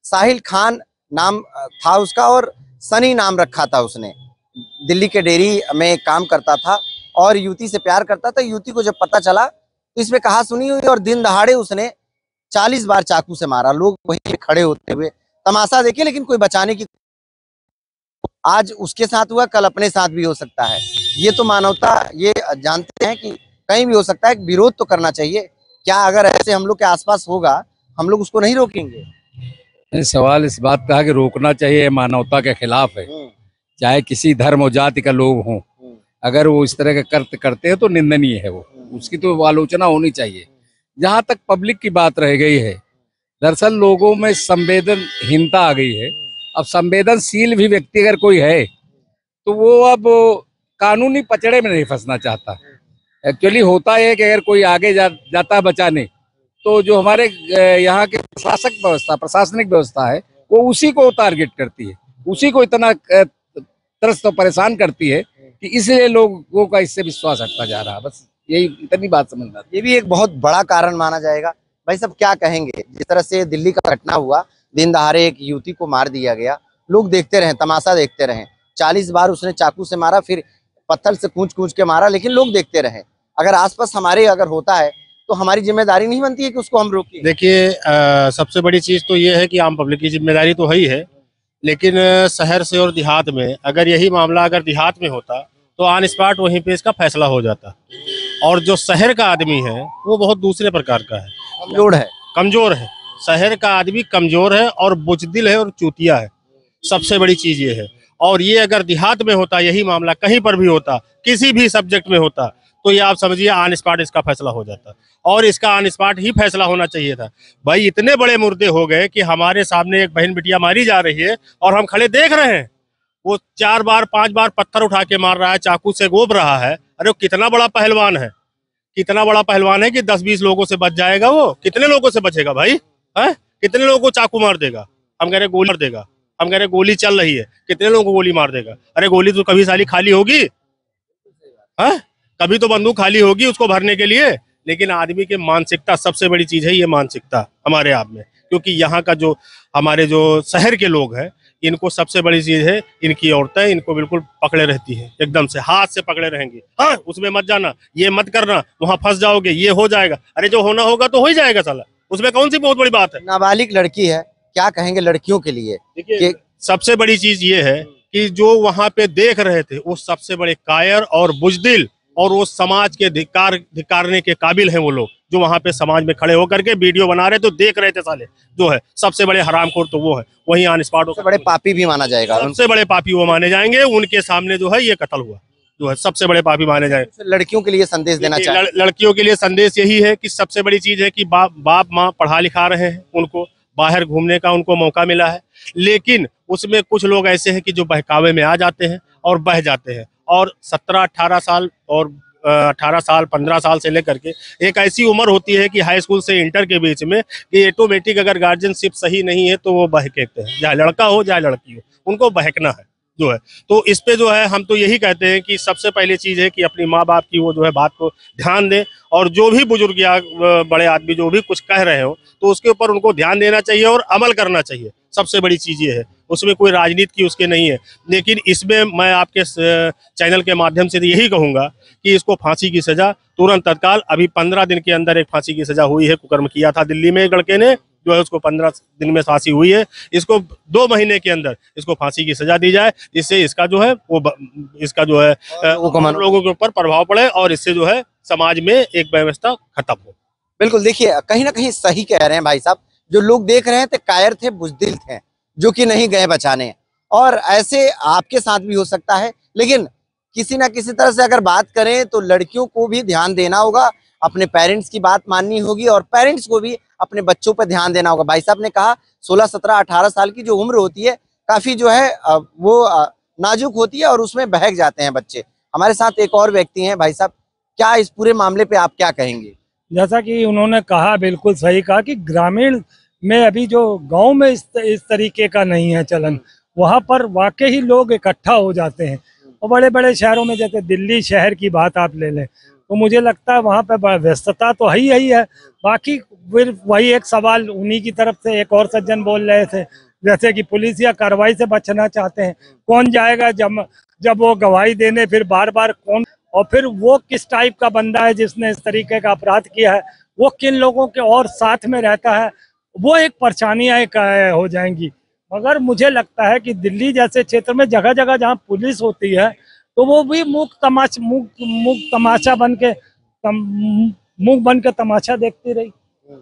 साहिल खान नाम था उसका और सनी नाम रखा था उसने। दिल्ली के डेयरी में काम करता था और युवती से प्यार करता था। युवती को जब पता चला तो इसमें कहा सुनी हुई और दिन दहाड़े उसने 40 बार चाकू से मारा। लोग वहीं पे खड़े होते हुए तमाशा देखे, लेकिन कोई बचाने की। आज उसके साथ हुआ, कल अपने साथ भी हो सकता है। ये तो मानवता, ये जानते हैं कि कहीं भी हो सकता है। विरोध तो करना चाहिए। क्या अगर ऐसे हम लोग के आसपास होगा, हम लोग उसको नहीं रोकेंगे? सवाल इस बात का है कि रोकना चाहिए, मानवता के खिलाफ है। चाहे किसी धर्म और जाति का लोग हों, अगर वो इस तरह के कृत्य करते हैं तो निंदनीय है। वो उसकी तो आलोचना होनी चाहिए। जहां तक पब्लिक की बात रह गई है, दरअसल लोगों में संवेदनहीनता आ गई है। अब संवेदनशील भी व्यक्ति अगर कोई है तो वो अब कानूनी पचड़े में नहीं फंसना चाहता। एक्चुअली होता है कि अगर कोई आगे जाता बचाने, तो जो हमारे यहाँ के प्रशासनिक व्यवस्था है, वो उसी को टारगेट करती है, उसी को इतना त्रस्त और परेशान करती है कि इसलिए लोगों का इससे विश्वास हटता जा रहा है। बस यही इतनी बात समझना। ये भी एक बहुत बड़ा कारण माना जाएगा। भाई साहब क्या कहेंगे, जिस तरह से दिल्ली का घटना हुआ, दिन दहाड़े एक युवती को मार दिया गया, लोग देखते रहे, तमाशा देखते रहे। 40 बार उसने चाकू से मारा, फिर पत्थर से कूच के मारा, लेकिन लोग देखते रहे। अगर आसपास हमारे अगर होता है तो हमारी जिम्मेदारी नहीं बनती है कि उसको हम रोकें? देखिए, सबसे बड़ी चीज तो ये है कि आम पब्लिक की जिम्मेदारी तो है ही है, लेकिन शहर से और देहात में अगर यही मामला अगर देहात में होता तो ऑन स्पॉट वहीं पे इसका फैसला हो जाता। और जो शहर का आदमी है वो बहुत दूसरे प्रकार का है, कमजोर है। शहर का आदमी कमजोर है और बुजदिल है और चूतिया है। सबसे बड़ी चीज ये है। और ये अगर देहात में होता, यही मामला कहीं पर भी होता, किसी भी सब्जेक्ट में होता, तो ये आप समझिए ऑन स्पॉट इसका फैसला हो जाता। और इसका ऑन स्पॉट ही फैसला होना चाहिए था। भाई इतने बड़े मुर्दे हो गए कि हमारे सामने एक बहन बिटिया मारी जा रही है और हम खड़े देख रहे हैं। वो 4 बार 5 बार पत्थर उठा के मार रहा है, चाकू से गोब रहा है। अरे वो कितना बड़ा पहलवान है, कितना बड़ा पहलवान है कि 10-20 लोगों से बच जाएगा। वो कितने लोगों से बचेगा भाई? है कितने लोगों को चाकू मार देगा? हम कह रहे गोली मार देगा, हम कह रहे गोली चल रही है, कितने लोगों को गोली मार देगा? अरे गोली तो कभी साली खाली होगी, है कभी तो बंदूक खाली होगी उसको भरने के लिए। लेकिन आदमी की मानसिकता सबसे बड़ी चीज है, ये मानसिकता हमारे आप में। क्योंकि यहाँ का जो हमारे जो शहर के लोग हैं, इनको सबसे बड़ी चीज है, इनकी औरतें इनको बिल्कुल पकड़े रहती है, एकदम से हाथ से पकड़े रहेंगी। हाँ उसमें मत जाना, ये मत करना, वहां फंस जाओगे, ये हो जाएगा। अरे जो होना होगा तो हो ही जाएगा साला, उसमें कौन सी बहुत बड़ी बात है? नाबालिग लड़की है, क्या कहेंगे लड़कियों के लिए? देखिए सबसे बड़ी चीज ये है कि जो वहां पे देख रहे थे वो सबसे बड़े कायर और बुजदिल और वो समाज के धिक्कारने के काबिल हैं। वो लोग जो वहां पे समाज में खड़े होकर के वीडियो बना रहे तो देख रहे थे, साले जो है सबसे बड़े हरामखोर तो वो है, वही ऑन स्पॉट सबसे बड़े पापी भी माना जाएगा। सबसे बड़े पापी वो माने जाएंगे। उनके सामने जो है ये कत्ल हुआ, जो है सबसे बड़े पापी माने जाएंगे। लड़कियों के लिए संदेश देना चाहिए। लड़कियों के लिए संदेश यही है कि सबसे बड़ी चीज है कि बाप माँ पढ़ा लिखा रहे हैं, उनको बाहर घूमने का उनको मौका मिला है, लेकिन उसमें कुछ लोग ऐसे हैं कि जो बहकावे में आ जाते हैं और बह जाते हैं। और 17-18 साल और 18 साल 15 साल से लेकर के एक ऐसी उम्र होती है कि हाई स्कूल से इंटर के बीच में कि ऑटोमेटिक अगर गार्जियनशिप सही नहीं है तो वो बहकेते हैं, चाहे लड़का हो चाहे लड़की हो, उनको बहकना है जो है। तो इस पे जो है हम तो यही कहते हैं कि सबसे पहली चीज है कि अपनी माँ बाप की वो जो है बात को ध्यान दें, और जो भी बुजुर्ग या बड़े आदमी जो भी कुछ कह रहे हो तो उसके ऊपर उनको ध्यान देना चाहिए और अमल करना चाहिए। सबसे बड़ी चीज ये है, उसमें कोई राजनीति की उसके नहीं है। लेकिन इसमें मैं आपके चैनल के माध्यम से यही कहूंगा कि इसको फांसी की सजा तुरंत तत्काल, अभी 15 दिन के अंदर एक फांसी की सजा हुई है। कुकर्म किया था दिल्ली में एक लड़के ने, जो है उसको 15 दिन में फांसी हुई है। इसको 2 महीने के अंदर इसको फांसी की सजा दी जाए, जिससे इसका जो है वो इसका जो है लोगों के ऊपर प्रभाव पड़े और इससे जो है समाज में एक व्यवस्था खत्म हो। बिल्कुल, देखिए कहीं ना कहीं सही कह रहे हैं भाई साहब। जो लोग देख रहे थे कायर थे, बुजदिल थे, जो कि नहीं गए बचाने। और ऐसे आपके साथ भी हो सकता है, लेकिन किसी ना किसी तरह से अगर बात करें तो लड़कियों को भी ध्यान देना होगा, अपने पेरेंट्स की बात माननी होगी और पेरेंट्स को भी अपने बच्चों पर ध्यान देना होगा। भाई साहब ने कहा 16, 17, 18 साल की जो उम्र होती है काफी जो है वो नाजुक होती है और उसमें बहक जाते हैं बच्चे। हमारे साथ एक और व्यक्ति हैं। भाई साहब, क्या इस पूरे मामले पे आप क्या कहेंगे? जैसा कि उन्होंने कहा, बिल्कुल सही कहा कि ग्रामीण में अभी जो गांव में इस तरीके का नहीं है चलन, वहां पर वाकई ही लोग इकट्ठा हो जाते हैं। और बड़े बड़े शहरों में, जैसे दिल्ली शहर की बात आप ले लें, तो मुझे लगता है वहाँ पे व्यस्तता तो है ही है। बाकी फिर वही एक सवाल उन्हीं की तरफ से एक और सज्जन बोल रहे थे, जैसे कि पुलिस या कार्रवाई से बचना चाहते हैं। कौन जाएगा जब वो गवाही देने, फिर बार बार कौन, और फिर वो किस टाइप का बंदा है जिसने इस तरीके का अपराध किया है, वो किन लोगों के और साथ में रहता है, वो एक परेशानियां हो जाएंगी। मगर मुझे लगता है कि दिल्ली जैसे क्षेत्र में जगह जगह जहाँ पुलिस होती है तो वो भी मूक तमाशा बन के मुंह बन के तमाशा देखती रही।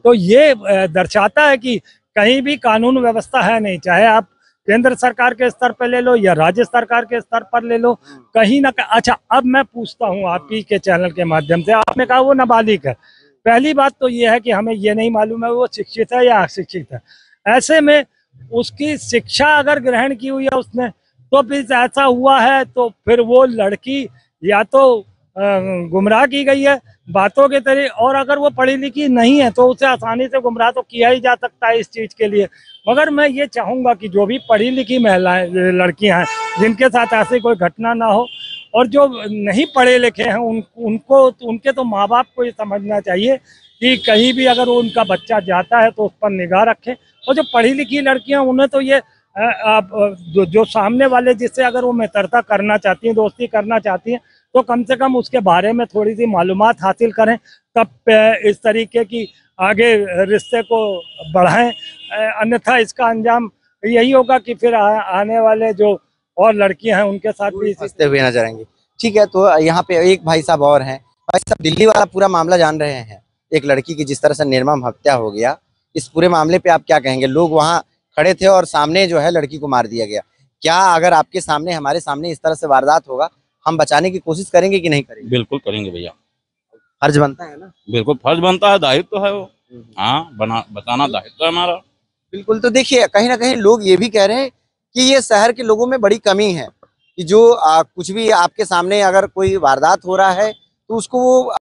तो ये दर्शाता है कि कहीं भी कानून व्यवस्था है नहीं, चाहे आप केंद्र सरकार के स्तर पर ले लो या राज्य सरकार के स्तर पर ले लो, कहीं ना कहीं। अच्छा, अब मैं पूछता हूँ आप ही के चैनल के माध्यम से, आपने कहा वो नाबालिग है। पहली बात तो ये है कि हमें ये नहीं मालूम है वो शिक्षित है या अशिक्षित है। ऐसे में उसकी शिक्षा अगर ग्रहण की हुई है उसने, तो फिर ऐसा हुआ है तो फिर वो लड़की या तो गुमराह की गई है बातों के तरीके, और अगर वो पढ़ी लिखी नहीं है तो उसे आसानी से गुमराह तो किया ही जा सकता है इस चीज़ के लिए। मगर मैं ये चाहूँगा कि जो भी पढ़ी लिखी महिलाएं, लड़कियां हैं जिनके साथ ऐसी कोई घटना ना हो, और जो नहीं पढ़े लिखे हैं उनके तो माँ बाप को ये समझना चाहिए कि कहीं भी अगर उनका बच्चा जाता है तो उस पर निगाह रखें। और जो पढ़ी लिखी लड़कियां, उन्हें तो ये जो सामने वाले जिससे अगर वो मित्रता करना चाहती हैं, दोस्ती करना चाहती हैं, तो कम से कम उसके बारे में थोड़ी सी मालूमात हासिल करें, तब इस तरीके की आगे रिश्ते को बढ़ाएं। अन्यथा इसका अंजाम यही होगा कि फिर आने वाले जो और लड़कियां हैं उनके साथ भी फंसते हुए नजर आएंगे। ठीक है, तो यहाँ पे एक भाई साहब और हैं। भाई साहब, दिल्ली वाला पूरा मामला जान रहे हैं, एक लड़की की जिस तरह से निर्मम हत्या हो गया, इस पूरे मामले पे आप क्या कहेंगे? लोग वहाँ खड़े थे और सामने जो है लड़की को मार दिया गया। क्या अगर आपके सामने, हमारे सामने इस तरह से वारदात होगा, हम बचाने की कोशिश करेंगे कि नहीं करेंगे? बिल्कुल करेंगे भैया, फर्ज बनता है ना। बिल्कुल फर्ज बनता है, दायित्व तो है वो। हाँ, बताना दायित्व है हमारा। बिल्कुल। तो देखिए, कहीं ना कहीं लोग ये भी कह रहे हैं कि ये शहर के लोगों में बड़ी कमी है कि जो कुछ भी आपके सामने अगर कोई वारदात हो रहा है तो उसको वो